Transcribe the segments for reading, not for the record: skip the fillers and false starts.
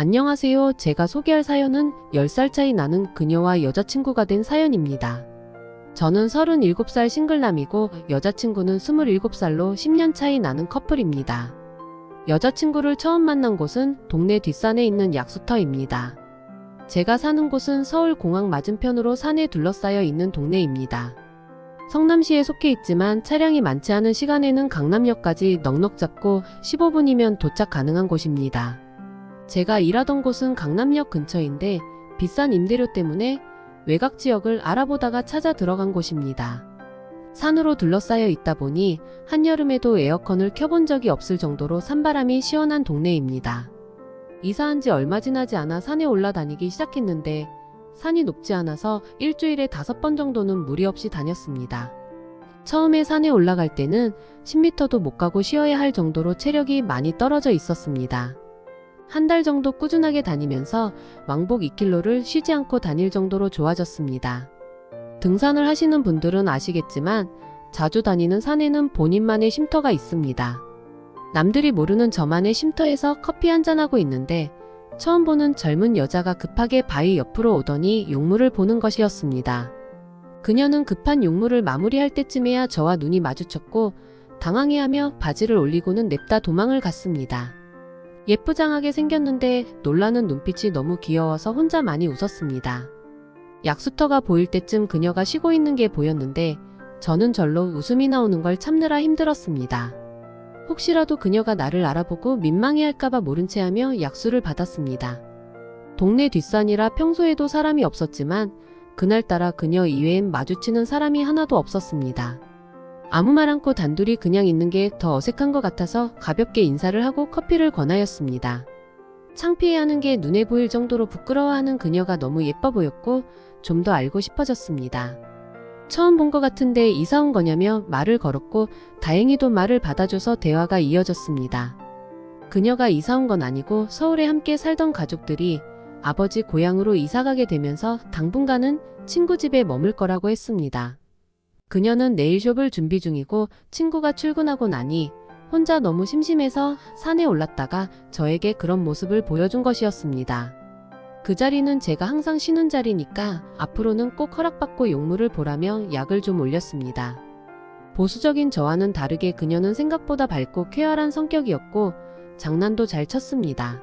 안녕하세요. 제가 소개할 사연은 10살 차이 나는 그녀와 여자친구가 된 사연입니다. 저는 37살 싱글남이고 여자친구는 27살로 10년 차이 나는 커플입니다. 여자친구를 처음 만난 곳은 동네 뒷산에 있는 약수터입니다. 제가 사는 곳은 서울공항 맞은편으로 산에 둘러싸여 있는 동네입니다. 성남시에 속해 있지만 차량이 많지 않은 시간에는 강남역까지 넉넉 잡고 15분이면 도착 가능한 곳입니다. 제가 일하던 곳은 강남역 근처인데 비싼 임대료 때문에 외곽 지역을 알아보다가 찾아 들어간 곳입니다. 산으로 둘러싸여 있다 보니 한여름에도 에어컨을 켜본 적이 없을 정도로 산바람이 시원한 동네입니다. 이사한 지 얼마 지나지 않아 산에 올라다니기 시작했는데 산이 높지 않아서 일주일에 5번 정도는 무리 없이 다녔습니다. 처음에 산에 올라갈 때는 10m도 못 가고 쉬어야 할 정도로 체력이 많이 떨어져 있었습니다. 한 달 정도 꾸준하게 다니면서 왕복 2km를 쉬지 않고 다닐 정도로 좋아졌습니다. 등산을 하시는 분들은 아시겠지만 자주 다니는 산에는 본인만의 쉼터가 있습니다. 남들이 모르는 저만의 쉼터에서 커피 한잔하고 있는데 처음 보는 젊은 여자가 급하게 바위 옆으로 오더니 용물을 보는 것이었습니다. 그녀는 급한 용물을 마무리할 때쯤에야 저와 눈이 마주쳤고 당황해하며 바지를 올리고는 냅다 도망을 갔습니다. 예쁘장하게 생겼는데 놀라는 눈빛이 너무 귀여워서 혼자 많이 웃었습니다. 약수터가 보일 때쯤 그녀가 쉬고 있는 게 보였는데 저는 절로 웃음이 나오는 걸 참느라 힘들었습니다. 혹시라도 그녀가 나를 알아보고 민망해할까봐 모른 채 하며 약수를 받았습니다. 동네 뒷산이라 평소에도 사람이 없었지만 그날따라 그녀 이외엔 마주치는 사람이 하나도 없었습니다. 아무 말 않고 단둘이 그냥 있는 게 더 어색한 것 같아서 가볍게 인사를 하고 커피를 권하였습니다. 창피해하는 게 눈에 보일 정도로 부끄러워하는 그녀가 너무 예뻐 보였고 좀 더 알고 싶어졌습니다. 처음 본 것 같은데 이사 온 거냐며 말을 걸었고 다행히도 말을 받아줘서 대화가 이어졌습니다. 그녀가 이사 온 건 아니고 서울에 함께 살던 가족들이 아버지 고향으로 이사 가게 되면서 당분간은 친구 집에 머물 거라고 했습니다. 그녀는 네일숍을 준비 중이고 친구가 출근하고 나니 혼자 너무 심심해서 산에 올랐다가 저에게 그런 모습을 보여준 것이었습니다. 그 자리는 제가 항상 쉬는 자리니까 앞으로는 꼭 허락받고 용물을 보라며 약을 좀 올렸습니다. 보수적인 저와는 다르게 그녀는 생각보다 밝고 쾌활한 성격이었고 장난도 잘 쳤습니다.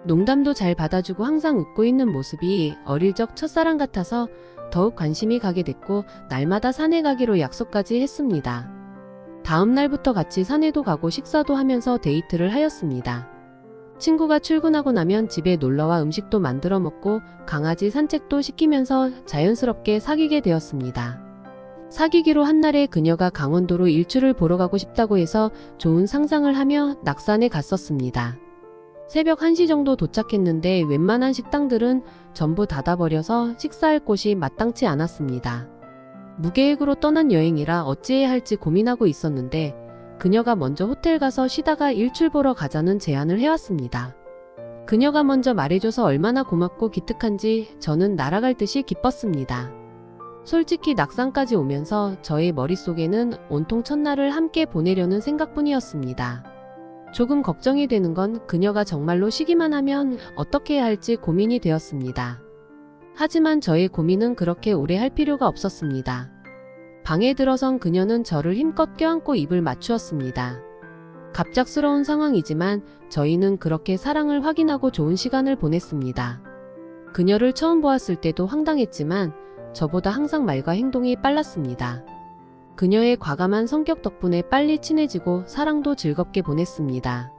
농담도 잘 받아주고 항상 웃고 있는 모습이 어릴 적 첫사랑 같아서 더욱 관심이 가게 됐고 날마다 산에 가기로 약속까지 했습니다. 다음 날부터 같이 산에도 가고 식사도 하면서 데이트를 하였습니다. 친구가 출근하고 나면 집에 놀러와 음식도 만들어 먹고 강아지 산책도 시키면서 자연스럽게 사귀게 되었습니다. 사귀기로 한 날에 그녀가 강원도로 일출을 보러 가고 싶다고 해서 좋은 상상을 하며 낙산에 갔었습니다. 새벽 1시 정도 도착했는데 웬만한 식당들은 전부 닫아버려서 식사할 곳이 마땅치 않았습니다. 무계획으로 떠난 여행이라 어찌해야 할지 고민하고 있었는데 그녀가 먼저 호텔 가서 쉬다가 일출 보러 가자는 제안을 해왔습니다. 그녀가 먼저 말해줘서 얼마나 고맙고 기특한지 저는 날아갈 듯이 기뻤습니다. 솔직히 낙산까지 오면서 저의 머릿속에는 온통 첫날을 함께 보내려는 생각뿐이었습니다. 조금 걱정이 되는 건 그녀가 정말로 쉬기만 하면 어떻게 해야 할지 고민이 되었습니다. 하지만 저의 고민은 그렇게 오래 할 필요가 없었습니다. 방에 들어선 그녀는 저를 힘껏 껴안고 입을 맞추었습니다. 갑작스러운 상황이지만 저희는 그렇게 사랑을 확인하고 좋은 시간을 보냈습니다. 그녀를 처음 보았을 때도 황당했지만 저보다 항상 말과 행동이 빨랐습니다. 그녀의 과감한 성격 덕분에 빨리 친해지고 사랑도 즐겁게 보냈습니다.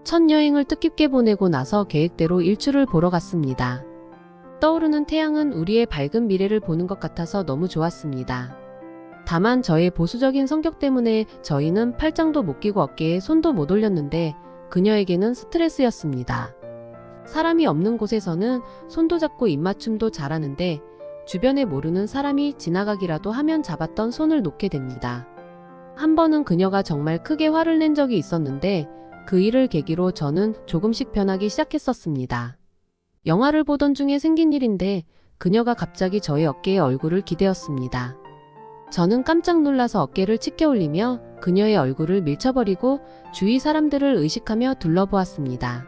첫 여행을 뜻깊게 보내고 나서 계획대로 일출을 보러 갔습니다. 떠오르는 태양은 우리의 밝은 미래를 보는 것 같아서 너무 좋았습니다. 다만 저의 보수적인 성격 때문에 저희는 팔짱도 못 끼고 어깨에 손도 못 올렸는데 그녀에게는 스트레스였습니다. 사람이 없는 곳에서는 손도 잡고 입맞춤도 잘하는데 주변에 모르는 사람이 지나가기라도 하면 잡았던 손을 놓게 됩니다. 한 번은 그녀가 정말 크게 화를 낸 적이 있었는데 그 일을 계기로 저는 조금씩 변하기 시작했었습니다. 영화를 보던 중에 생긴 일인데 그녀가 갑자기 저의 어깨에 얼굴을 기대었습니다. 저는 깜짝 놀라서 어깨를 치켜 올리며 그녀의 얼굴을 밀쳐버리고 주위 사람들을 의식하며 둘러보았습니다.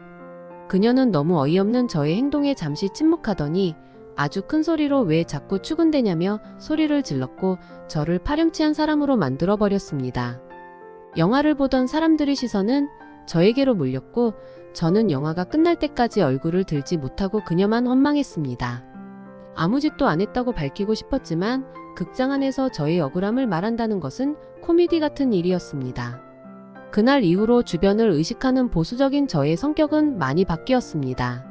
그녀는 너무 어이없는 저의 행동에 잠시 침묵하더니 아주 큰 소리로 왜 자꾸 출근되냐며 소리를 질렀고 저를 파렴치한 사람으로 만들어 버렸습니다. 영화를 보던 사람들의 시선은 저에게로 몰렸고 저는 영화가 끝날 때까지 얼굴을 들지 못하고 그녀만 원망했습니다. 아무 짓도 안 했다고 밝히고 싶었지만 극장 안에서 저의 억울함을 말한다는 것은 코미디 같은 일이었습니다. 그날 이후로 주변을 의식하는 보수적인 저의 성격은 많이 바뀌었습니다.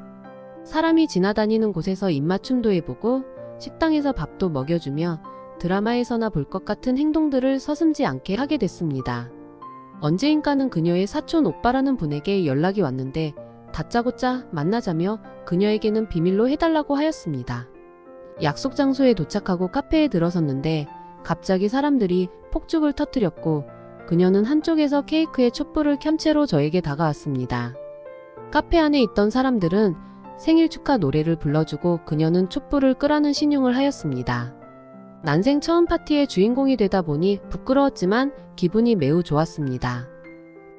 사람이 지나다니는 곳에서 입맞춤도 해보고 식당에서 밥도 먹여주며 드라마에서나 볼 것 같은 행동들을 서슴지 않게 하게 됐습니다. 언제인가는 그녀의 사촌 오빠라는 분에게 연락이 왔는데 다짜고짜 만나자며 그녀에게는 비밀로 해달라고 하였습니다. 약속 장소에 도착하고 카페에 들어섰는데 갑자기 사람들이 폭죽을 터뜨렸고 그녀는 한쪽에서 케이크에 촛불을 켠 채로 저에게 다가왔습니다. 카페 안에 있던 사람들은 생일 축하 노래를 불러주고 그녀는 촛불을 끄라는 신용을 하였습니다. 난생 처음 파티의 주인공이 되다 보니 부끄러웠지만 기분이 매우 좋았습니다.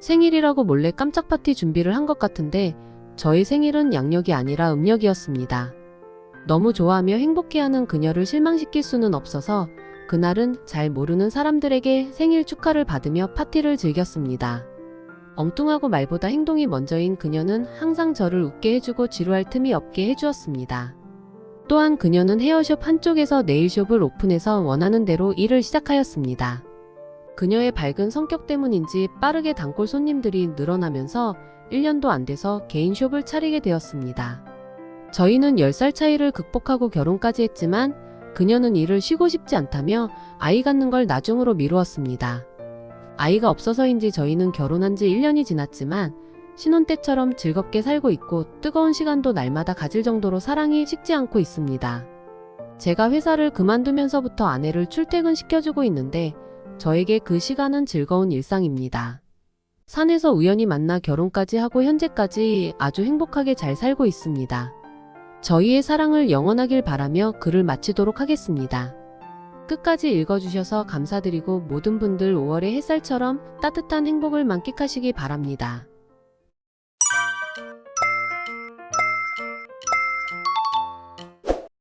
생일이라고 몰래 깜짝 파티 준비를 한 것 같은데 저의 생일은 양력이 아니라 음력이었습니다. 너무 좋아하며 행복해하는 그녀를 실망시킬 수는 없어서 그날은 잘 모르는 사람들에게 생일 축하를 받으며 파티를 즐겼습니다. 엉뚱하고 말보다 행동이 먼저인 그녀는 항상 저를 웃게 해주고 지루할 틈이 없게 해주었습니다. 또한 그녀는 헤어숍 한쪽에서 네일숍을 오픈해서 원하는 대로 일을 시작하였습니다. 그녀의 밝은 성격 때문인지 빠르게 단골 손님들이 늘어나면서 1년도 안 돼서 개인 숍을 차리게 되었습니다. 저희는 10살 차이를 극복하고 결혼까지 했지만 그녀는 일을 쉬고 싶지 않다며 아이 갖는 걸 나중으로 미루었습니다. 아이가 없어서인지 저희는 결혼한 지 1년이 지났지만 신혼 때처럼 즐겁게 살고 있고 뜨거운 시간도 날마다 가질 정도로 사랑이 식지 않고 있습니다. 제가 회사를 그만두면서부터 아내를 출퇴근시켜주고 있는데 저에게 그 시간은 즐거운 일상입니다. 산에서 우연히 만나 결혼까지 하고 현재까지 아주 행복하게 잘 살고 있습니다. 저희의 사랑을 영원하길 바라며 글을 마치도록 하겠습니다. 끝까지 읽어주셔서 감사드리고 모든 분들 5월의 햇살처럼 따뜻한 행복을 만끽하시기 바랍니다.